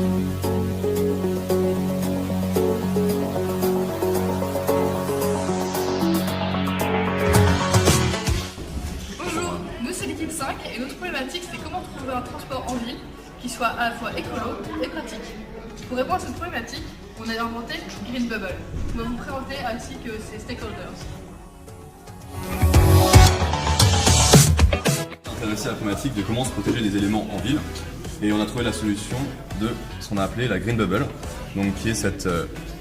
Bonjour, nous c'est l'équipe 5 et notre problématique c'est comment trouver un transport en ville qui soit à la fois écolo et pratique. Pour répondre à cette problématique, on a inventé Green Bubble. On va vous présenter ainsi que ses stakeholders. Intéressé à la problématique de comment se protéger des éléments en ville et on a trouvé la solution de ce qu'on a appelé la Green Bubble, donc qui est cette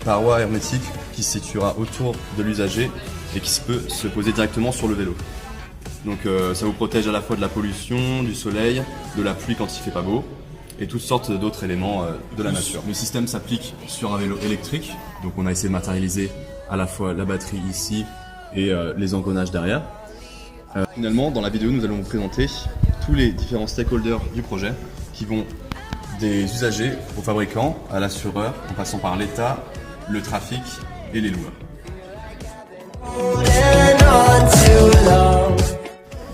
paroi hermétique qui se situera autour de l'usager et qui peut se poser directement sur le vélo. Donc ça vous protège à la fois de la pollution, du soleil, de la pluie quand il fait pas beau et toutes sortes d'autres éléments de la nature. Le système s'applique sur un vélo électrique, donc on a essayé de matérialiser à la fois la batterie ici et les engrenages derrière. Finalement, dans la vidéo, nous allons vous présenter tous les différents stakeholders du projet qui vont des usagers aux fabricants, à l'assureur, en passant par l'État, le trafic et les loueurs.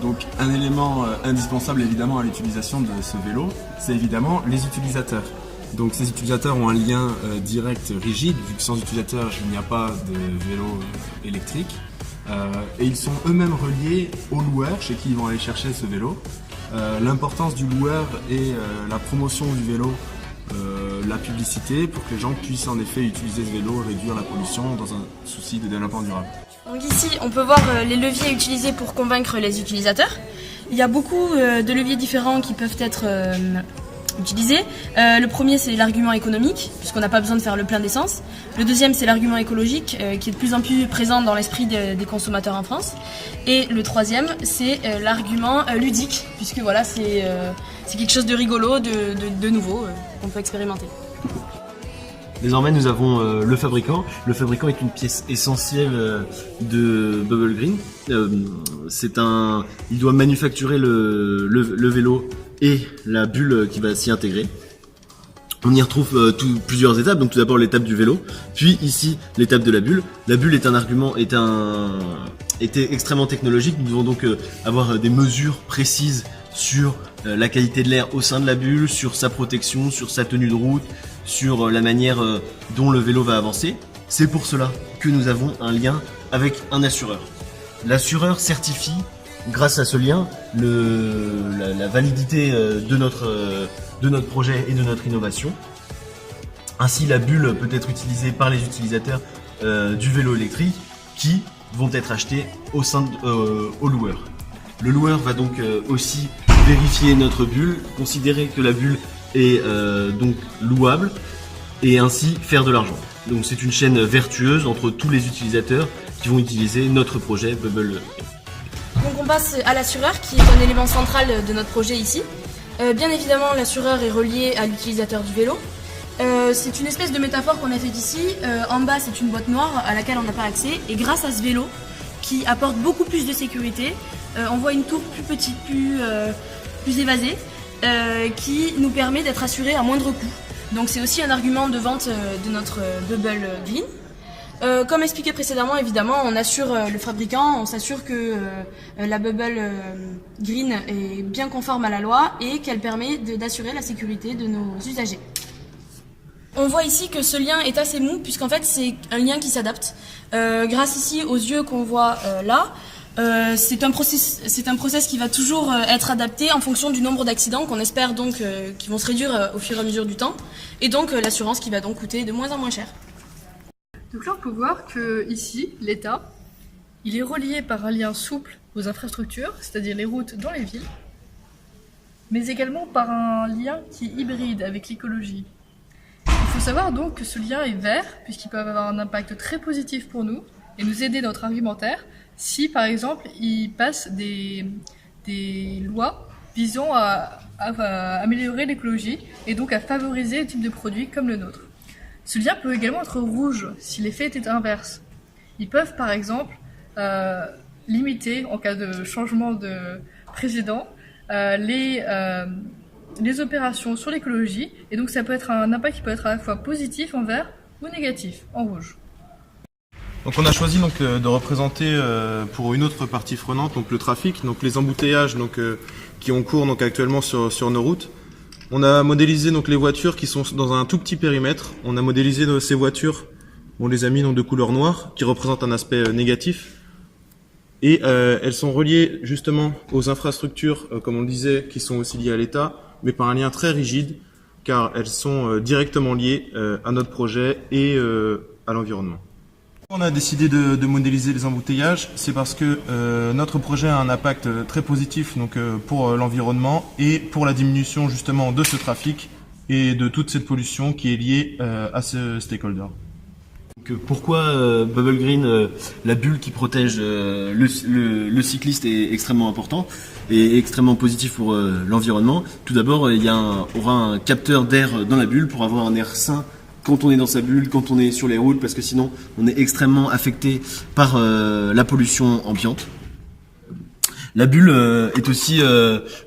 Donc un élément indispensable évidemment à l'utilisation de ce vélo, c'est évidemment les utilisateurs. Donc ces utilisateurs ont un lien direct rigide, vu que sans utilisateurs il n'y a pas de vélo électrique. Et ils sont eux-mêmes reliés aux loueurs chez qui ils vont aller chercher ce vélo. L'importance du loueur est la promotion du vélo, la publicité pour que les gens puissent en effet utiliser ce vélo, réduire la pollution dans un souci de développement durable. Donc ici, on peut voir les leviers utilisés pour convaincre les utilisateurs. Il y a beaucoup de leviers différents qui peuvent être utilisés. Le premier, c'est l'argument économique, puisqu'on n'a pas besoin de faire le plein d'essence. Le deuxième, c'est l'argument écologique, qui est de plus en plus présent dans l'esprit des consommateurs en France. Et le troisième, c'est l'argument ludique, puisque voilà, c'est quelque chose de rigolo, de nouveau, qu'on peut expérimenter. Désormais, nous avons le fabricant. Le fabricant est une pièce essentielle de Bubble Green. Il doit manufacturer le vélo et la bulle qui va s'y intégrer. On y retrouve plusieurs étapes. Donc tout d'abord l'étape du vélo, puis ici l'étape de la bulle. La bulle est un argument, était extrêmement technologique. Nous devons donc avoir des mesures précises sur la qualité de l'air au sein de la bulle, sur sa protection, sur sa tenue de route, sur la manière dont le vélo va avancer. C'est pour cela que nous avons un lien avec un assureur. L'assureur certifie, grâce à ce lien, la validité de notre projet et de notre innovation. Ainsi, la bulle peut être utilisée par les utilisateurs du vélo électrique qui vont être achetés au loueur. Le loueur va donc aussi vérifier notre bulle, considérer que la bulle est donc louable et ainsi faire de l'argent. Donc c'est une chaîne vertueuse entre tous les utilisateurs qui vont utiliser notre projet Bubble. Donc on passe à l'assureur qui est un élément central de notre projet ici. Bien évidemment, l'assureur est relié à l'utilisateur du vélo. C'est une espèce de métaphore qu'on a faite ici. En bas, c'est une boîte noire à laquelle on n'a pas accès. Et grâce à ce vélo, qui apporte beaucoup plus de sécurité, on voit une tour plus petite, plus évasée, qui nous permet d'être assurés à moindre coût. Donc c'est aussi un argument de vente de notre Bubble Green. Comme expliqué précédemment, évidemment, on assure le fabricant, on s'assure que la Bubble Green est bien conforme à la loi et qu'elle permet d'assurer la sécurité de nos usagers. On voit ici que ce lien est assez mou puisqu'en fait c'est un lien qui s'adapte. Grâce ici aux yeux qu'on voit là, c'est un process qui va toujours être adapté en fonction du nombre d'accidents qu'on espère donc qui vont se réduire au fur et à mesure du temps et donc l'assurance qui va donc coûter de moins en moins cher. Donc là on peut voir que ici, l'État, il est relié par un lien souple aux infrastructures, c'est-à-dire les routes dans les villes, mais également par un lien qui est hybride avec l'écologie. Il faut savoir donc que ce lien est vert, puisqu'il peut avoir un impact très positif pour nous et nous aider dans notre argumentaire si par exemple il passe des lois visant à améliorer l'écologie et donc à favoriser le type de produit comme le nôtre. Ce lien peut également être rouge si l'effet était inverse. Ils peuvent par exemple limiter, en cas de changement de président, les opérations sur l'écologie, et donc ça peut être un impact qui peut être à la fois positif en vert ou négatif en rouge. Donc on a choisi donc de représenter pour une autre partie prenante donc le trafic, donc les embouteillages donc qui ont cours donc actuellement sur nos routes. On a modélisé donc les voitures qui sont dans un tout petit périmètre. On a modélisé ces voitures, on les a mis dans de couleur noire, qui représentent un aspect négatif. Et elles sont reliées justement aux infrastructures, comme on le disait, qui sont aussi liées à l'État, mais par un lien très rigide, car elles sont directement liées à notre projet et à l'environnement. On a décidé de modéliser les embouteillages, c'est parce que notre projet a un impact très positif donc, pour l'environnement et pour la diminution justement de ce trafic et de toute cette pollution qui est liée à ce stakeholder. Donc, pourquoi Bubble Green, la bulle qui protège le cycliste est extrêmement important et extrêmement positif pour l'environnement. Tout d'abord, il y aura un capteur d'air dans la bulle pour avoir un air sain quand on est dans sa bulle, quand on est sur les routes, parce que sinon on est extrêmement affecté par la pollution ambiante. La bulle est aussi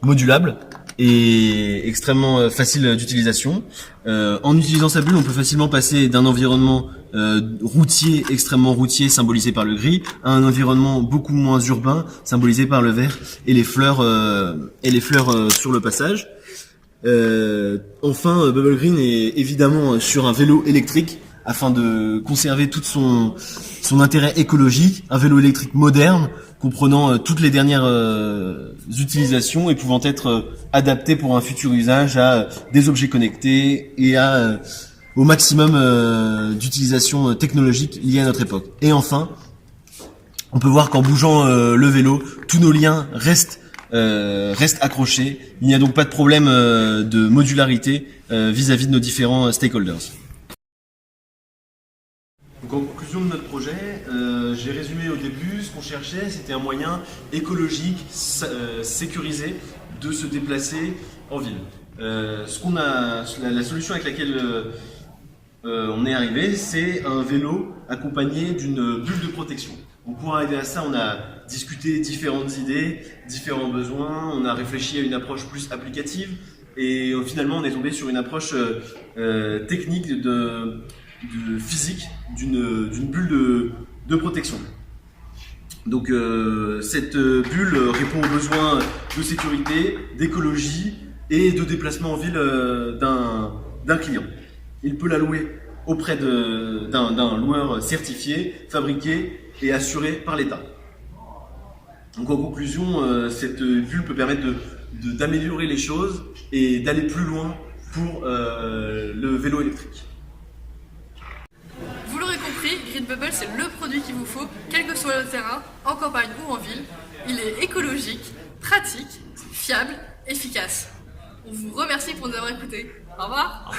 modulable et extrêmement facile d'utilisation. En utilisant sa bulle, on peut facilement passer d'un environnement routier, extrêmement routier, symbolisé par le gris, à un environnement beaucoup moins urbain, symbolisé par le vert et les fleurs sur le passage. Enfin, Bubble Green est évidemment sur un vélo électrique afin de conserver tout son intérêt écologique, un vélo électrique moderne comprenant toutes les dernières utilisations et pouvant être adapté pour un futur usage à des objets connectés et au maximum d'utilisation technologique liée à notre époque. Et enfin, on peut voir qu'en bougeant le vélo, tous nos liens restent accrochés. Il n'y a donc pas de problème de modularité vis-à-vis de nos différents stakeholders. Donc en conclusion de notre projet, j'ai résumé au début, ce qu'on cherchait, c'était un moyen écologique, sécurisé de se déplacer en ville. La solution avec laquelle on est arrivé, c'est un vélo accompagné d'une bulle de protection. Donc pour arriver à ça, on a discuté différentes idées, différents besoins, on a réfléchi à une approche plus applicative et finalement on est tombé sur une approche technique de physique d'une bulle de protection. Donc cette bulle répond aux besoins de sécurité, d'écologie et de déplacement en ville d'un client. Il peut la louer auprès d'un loueur certifié, fabriqué et assuré par l'État. Donc en conclusion, cette bulle peut permettre d'améliorer les choses et d'aller plus loin pour le vélo électrique. Vous l'aurez compris, Green Bubble c'est le produit qu'il vous faut, quel que soit le terrain, en campagne ou en ville. Il est écologique, pratique, fiable, efficace. On vous remercie pour nous avoir écoutés. Au revoir.